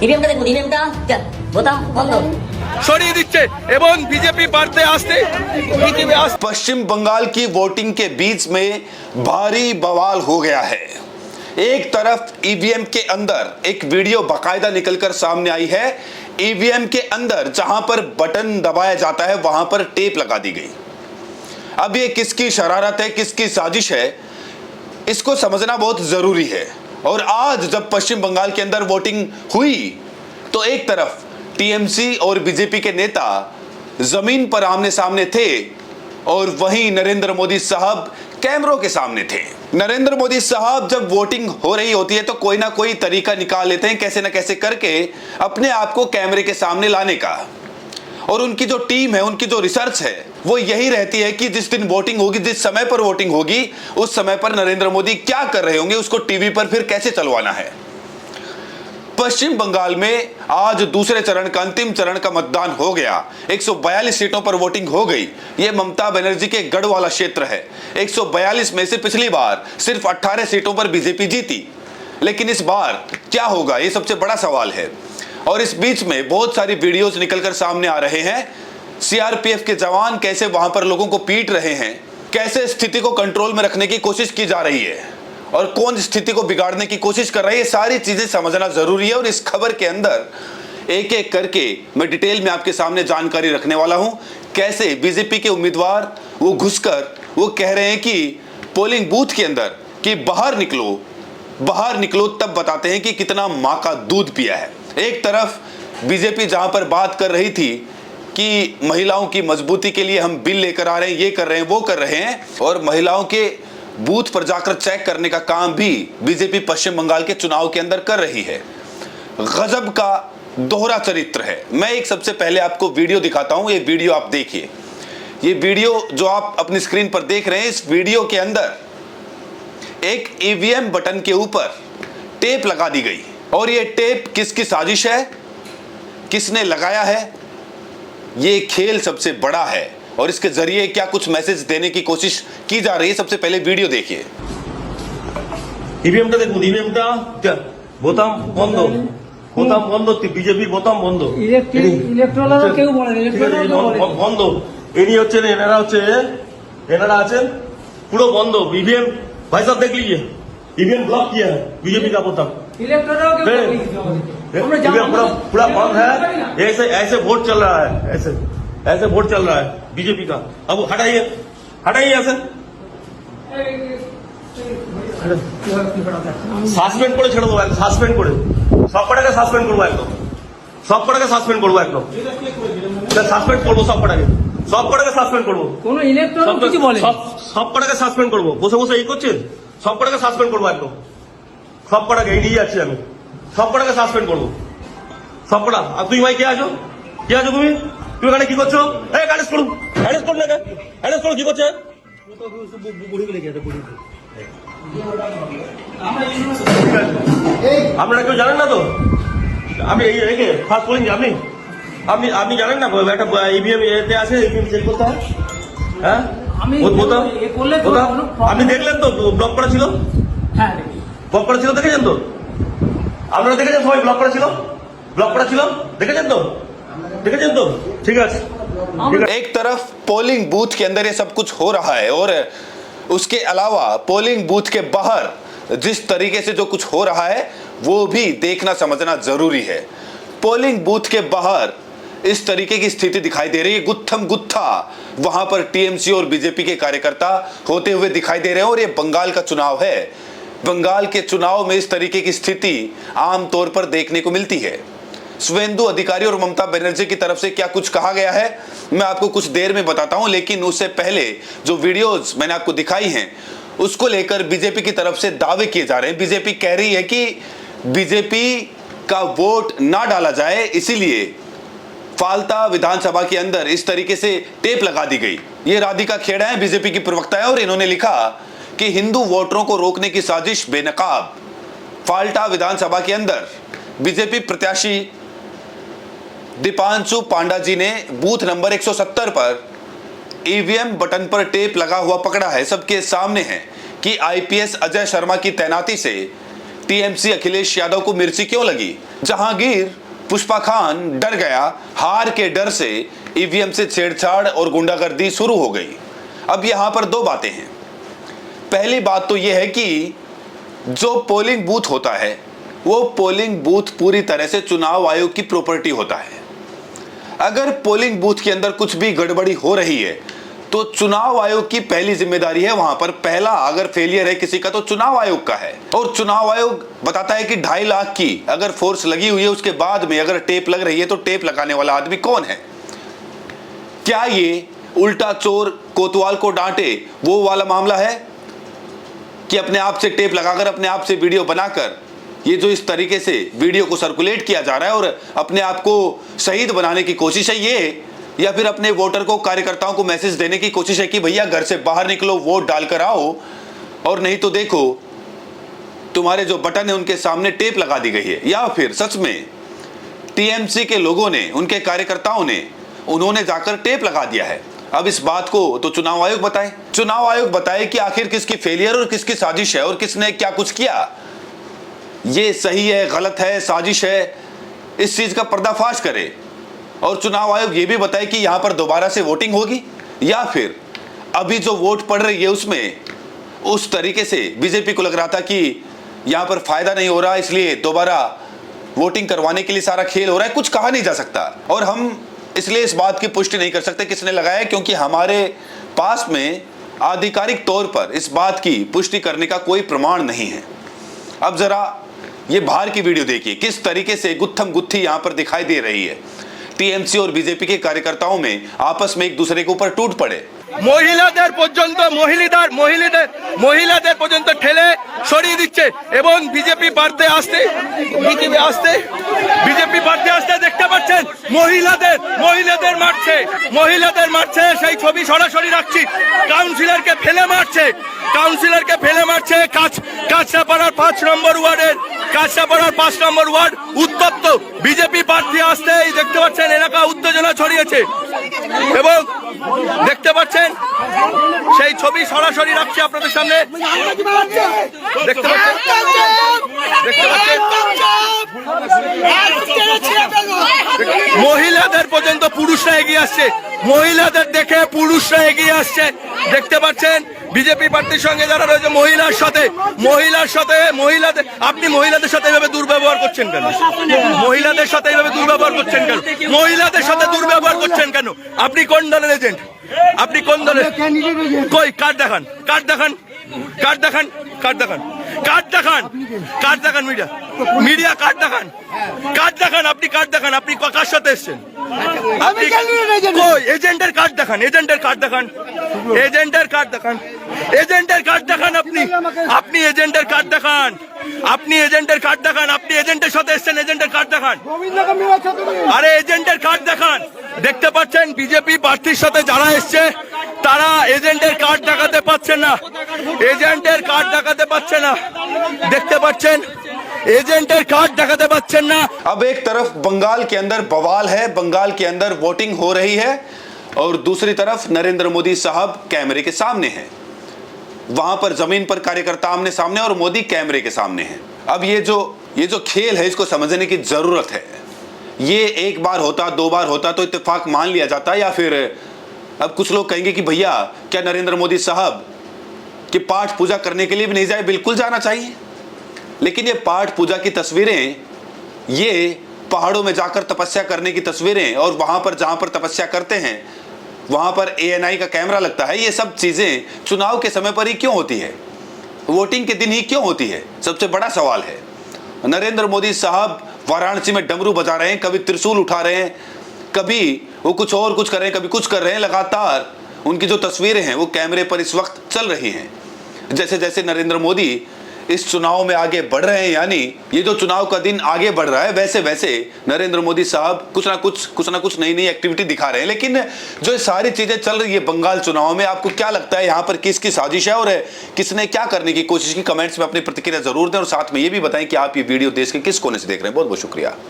ইভিএমটা দেখুন, ইভিএমটা বোতাম বন্ধ সরিয়ে দিচ্ছে এবং বিজেপি বাড়তে আসতে पश्चिम बंगाल की वोटिंग के बीच में भारी बवाल हो गया है। एक तरफ ईवीएम के अंदर एक वीडियो बाकायदा निकलकर सामने आई है। ईवीएम के अंदर जहां पर बटन दबाया जाता है वहां पर टेप लगा दी गई। अब ये किसकी शरारत है, किसकी साजिश है, इसको समझना बहुत जरूरी है। और आज जब पश्चिम बंगाल के अंदर वोटिंग हुई तो एक तरफ टीएमसी और बीजेपी के नेता जमीन पर आमने सामने थे और वहीं नरेंद्र मोदी साहब कैमरों के सामने थे। नरेंद्र मोदी साहब जब वोटिंग हो रही होती है तो कोई ना कोई तरीका निकाल लेते हैं कैसे ना कैसे करके अपने आप को कैमरे के सामने लाने का। और उनकी जो टीम है, उनकी जो रिसर्च है, वो यही रहती है कि जिस दिन वोटिंग होगी, जिस समय पर वोटिंग होगी, उस समय पर नरेंद्र मोदी क्या कर रहे होंगे, उसको टीवी पर फिर कैसे चलवाना है। पश्चिम बंगाल में आज दूसरे चरण का, अंतिम चरण का मतदान हो गया। 142 सीटों पर वोटिंग हो गई। ये ममता बनर्जी के गढ़ वाला क्षेत्र है। 142 में से पिछली बार सिर्फ 18 सीटों पर बीजेपी जीती। लेकिन इस बार क्या होगा, ये सबसे बड़ा सवाल है। और इस बीच में बहुत सारी वीडियोस निकलकर सामने आ रहे हैं। सीआरपीएफ के जवान कैसे वहां पर लोगों को पीट रहे हैं, कैसे स्थिति को कंट्रोल में रखने की कोशिश की जा रही है और कौन स्थिति को बिगाड़ने की कोशिश कर रहा है, ये सारी चीजें समझना जरूरी है। और इस खबर के अंदर एक एक करके मैं डिटेल में आपके सामने जानकारी रखने वाला हूं। कैसे बीजेपी के उम्मीदवार वो घुसकर वो कह रहे हैं कि पोलिंग बूथ के अंदर कि बाहर निकलो तब बताते हैं कि कितना माँ का दूध पिया है। एक तरफ बीजेपी जहां पर बात कर रही थी कि महिलाओं की मजबूती के लिए हम बिल लेकर आ रहे हैं, ये कर रहे हैं, वो कर रहे हैं, और महिलाओं के बूथ पर जाकर चेक करने का काम भी बीजेपी पश्चिम बंगाल के चुनाव के अंदर कर रही है। गजब का दोहरा चरित्र है। मैं एक सबसे पहले आपको वीडियो दिखाता हूं। ये वीडियो आप देखिए। ये वीडियो जो आप अपनी स्क्रीन पर देख रहे हैं, इस वीडियो के अंदर एक ईवीएम बटन के ऊपर टेप लगा दी गई। और ये टेप किसकी साजिश है, किसने लगाया है, ये खेल सबसे बड़ा है और इसके जरिए क्या कुछ मैसेज देने की कोशिश की जा रही है। सबसे पहले वीडियो देखिए। ইভিএমটা দেখুন, ইভিএমটা বোতাম বন্ধ, বোতাম বন্ধ, বিজেপি বোতাম বন্ধ, ইলেকট্রাল কেউ বলে না, ইলেকট্রাল বন্ধ। ইনি হচ্ছেন, এনারা আছেন পুরো বন্ধ। ईवीएम भाई साहब देख लीजिए, ईवीएम ब्लॉक किया है बीजेपी का बोतम। इलेक्ट्राल पूरा बंद है। ऐसे वोट चल रहा है, ऐसे वोट चल रहा है बीजेपी का। अब हटाइए ऐसे সাসপেন্ড করে ছেড়ে দেবো, সাসপেন্ড করে সব কটাকে সাসপেন্ড করবো, একদম সব কটাকে সাসপেন্ড করবো, একদম সাসপেন্ড করবো, সব কটাকে সাসপেন্ড করবো। কোন ইলেকট্রাল কিছু বলে, সব কটাকে সাসপেন্ড করবো। বসে বসে এই করছেন, সব কটাকে সাসপেন্ড করবো, একদম সব কটাকে। এই নিয়ে যাচ্ছি আমি, সব কটাকে সাসপেন্ড করবো, সব কটা। আর তুমি ভাই কে আছো তুমি এখানে কি করছো? এই অ্যারেস্ট করুন না, অ্যারেস্ট করুন। কি করছে? আপনারা কেউ জানেন না তো? আমি ফার্স্ট পোলিং, আপনি জানেন না একটা ইভিএম এতে আছে, ইভিএম চেক করতে হয়। হ্যাঁ, আপনি দেখলেন তো ব্লক করা ছিল? হ্যাঁ, ব্লক করা ছিল, দেখেছেন তো? আপনারা দেখেছেন সবাই? ব্লক করা ছিল, দেখেছেন তো? ঠিক আছে। एक तरफ पोलिंग बूथ के अंदर ये सब कुछ हो रहा है और उसके अलावा पोलिंग बूथ के बाहर जिस तरीके से जो कुछ हो रहा है वो भी देखना समझना जरूरी है। पोलिंग बूथ के बाहर इस तरीके की स्थिति दिखाई दे रही है। गुत्थम गुत्था वहां पर टीएमसी और बीजेपी के कार्यकर्ता होते हुए दिखाई दे रहे हैं। और ये बंगाल का चुनाव है। बंगाल के चुनाव में इस तरीके की स्थिति आमतौर पर देखने को मिलती है। शुभेंदु अधिकारी और ममता बनर्जी की तरफ से क्या कुछ कहा गया है मैं आपको कुछ देर में बताता हूं, लेकिन उससे पहले जो वीडियोस मैंने आपको दिखाई हैं उसको लेकर बीजेपी की तरफ से दावे किए जा रहे हैं। बीजेपी कह रही है कि बीजेपी का वोट ना डाला जाए, इसीलिए फाल्ता विधानसभा के अंदर इस तरीके से टेप लगा दी गई। ये राधिका खेड़ा है, बीजेपी की प्रवक्ता है, और इन्होंने लिखा कि हिंदू वोटरों को रोकने की साजिश बेनकाब। फाल्टा विधानसभा के अंदर बीजेपी प्रत्याशी दीपांशु पांडा जी ने बूथ नंबर 170 पर ईवीएम बटन पर टेप लगा हुआ पकड़ा है। सबके सामने है कि आईपीएस अजय शर्मा की तैनाती से टीएमसी अखिलेश यादव को मिर्ची क्यों लगी। जहांगीर पुष्पा खान डर गया, हार के डर से ईवीएम से छेड़छाड़ और गुंडागर्दी शुरू हो गई। अब यहां पर दो बातें हैं। पहली बात तो यह है कि जो पोलिंग बूथ होता है वो पोलिंग बूथ पूरी तरह से चुनाव आयोग की प्रॉपर्टी होता है। अगर पोलिंग बूथ के अंदर कुछ भी गड़बड़ी हो रही है तो चुनाव आयोग की पहली जिम्मेदारी है। वहां पर पहला अगर फेलियर है किसी का तो चुनाव आयोग का है। और चुनाव आयोग बताता है कि 2.5 लाख की अगर फोर्स लगी हुई है, उसके बाद में अगर टेप लग रही है तो टेप लगाने वाला आदमी कौन है। क्या ये उल्टा चोर कोतवाल को डांटे वो वाला मामला है कि अपने आप से टेप लगाकर अपने आप से वीडियो बनाकर ये जो इस तरीके से वीडियो को सर्कुलेट किया जा रहा है और अपने आप को शहीद बनाने की कोशिश है ये, या फिर अपने वोटर को कार्यकर्ताओं को मैसेज देने की कोशिश है कि भैया घर से बाहर निकलो, वोट डालकर आओ, और नहीं तो देखो तुम्हारे जो बटन है उनके सामने टेप लगा दी गई है। या फिर सच में टीएमसी के लोगों ने, उनके कार्यकर्ताओं ने, उन्होंने जाकर टेप लगा दिया है। अब इस बात को तो चुनाव आयोग बताए। चुनाव आयोग बताए कि आखिर किसकी फेलियर और किसकी साजिश है और किसने क्या कुछ किया, ये सही है, गलत है, साजिश है, इस चीज का पर्दाफाश करे। और चुनाव आयोग ये भी बताए कि यहां पर दोबारा से वोटिंग होगी या फिर अभी जो वोट पड़ रही है उसमें उस तरीके से बीजेपी को लग रहा था कि यहां पर फायदा नहीं हो रहा, इसलिए दोबारा वोटिंग करवाने के लिए सारा खेल हो रहा है। कुछ कहा नहीं जा सकता और हम इसलिए इस बात की पुष्टि नहीं कर सकते किसने लगाया, क्योंकि हमारे पास में आधिकारिक तौर पर इस बात की पुष्टि करने का कोई प्रमाण नहीं है। अब जरा ये बाहर की वीडियो देखिए, किस तरीके से गुत्थम गुत्थी यहां पर दिखाई दे रही है। टीएमसी और बीजेपी के कार्यकर्ताओं में आपस में एक दूसरे के ऊपर टूट पड़े। মহিলাদের পর্যন্ত ঠেলে সরিয়ে দিচ্ছে এবং বিজেপি প্রার্থী আসতে দেখতে পাচ্ছেন মহিলাদের মারছে সেই ছবি সরাসরি রাখছি। কাউন্সিলরকে ফেলে মারছে কাছড়াপাড়ার 5 নম্বর ওয়ার্ড উত্তপ্ত। বিজেপি প্রার্থী আসতেই দেখতে পাচ্ছেন এলাকা উত্তেজনা ছড়িয়েছে এবং দেখতে পাচ্ছেন সেই ছবি সরাসরি রাখছি আপনাদের সামনে। দেখতে পাচ্ছেন মহিলাদের পর্যন্ত পুরুষরা এগিয়ে আসছে, মহিলাদের দেখে পুরুষরা এগিয়ে আসছে। দেখতে পাচ্ছেন বিজেপি প্রার্থীর সঙ্গে যারা রয়েছে আপনি মহিলাদের সাথে এভাবে দুর্ব্যবহার করছেন কেন? মহিলাদের সাথে এভাবে দুর্ব্যবহার করছেন কেন? আপনি কোন দলের এজেন্ট? আপনি কোন দলের? কই কার্ড দেখান মিডিয়া কার্ড দেখান। আপনি কার্ড দেখান, আপনি কার সাথে এসেছেন? আপনি কই এজেন্টের কার্ড দেখান, আপনি এজেন্টের কার্ড দেখান, আপনি এজেন্টের সাথে এসেছেন, এজেন্টের কার্ড দেখান। আরে এজেন্টের কার্ড দেখান। দেখতে পাচ্ছেন বিজেপি প্রার্থীর সাথে যারা এসছে তারা এজেন্টের কার্ড দেখাতে পারছেন না, দেখতে পাচ্ছেন एजेंटर कार्ड दिखाते बच्चे ना। अब एक तरफ बंगाल के अंदर बवाल है, बंगाल के अंदर वोटिंग हो रही है और दूसरी तरफ नरेंद्र मोदी साहब कैमरे के सामने हैं। वहां पर जमीन पर कार्यकर्ता आमने सामने और मोदी कैमरे के सामने हैं। अब ये जो खेल है इसको समझने की जरूरत है। ये एक बार होता, 2 बार होता तो इत्तेफाक मान लिया जाता, या फिर अब कुछ लोग कहेंगे कि भैया क्या नरेंद्र मोदी साहब कि पाठ पूजा करने के लिए भी नहीं जाए? बिल्कुल जाना चाहिए, लेकिन ये पाठ पूजा की तस्वीरें, ये पहाड़ों में जाकर तपस्या करने की तस्वीरें और वहां पर जहां पर तपस्या करते हैं वहां पर ANI का कैमरा लगता है, ये सब चीजें चुनाव के समय पर ही क्यों होती है? वोटिंग के दिन ही क्यों होती है? सबसे बड़ा सवाल है। नरेंद्र मोदी साहब वाराणसी में डमरू बजा रहे हैं, कभी त्रिशूल उठा रहे हैं, कभी वो कुछ और कुछ कर रहे हैं, कभी कुछ कर रहे हैं। लगातार उनकी जो तस्वीरें हैं वो कैमरे पर इस वक्त चल रही हैं। जैसे जैसे नरेंद्र मोदी इस चुनाव में आगे बढ़ रहे हैं, यानी ये जो चुनाव का दिन आगे बढ़ रहा है, वैसे वैसे नरेंद्र मोदी साहब कुछ ना कुछ नई एक्टिविटी दिखा रहे हैं। लेकिन जो सारी चीजें चल रही है बंगाल चुनाव में, आपको क्या लगता है यहाँ पर किसकी साजिश है और किसने क्या करने की कोशिश की? कमेंट्स में अपनी प्रतिक्रिया जरूर दें और साथ में ये भी बताएं कि आप ये वीडियो देश के किस कोने से देख रहे हैं। बहुत बहुत शुक्रिया।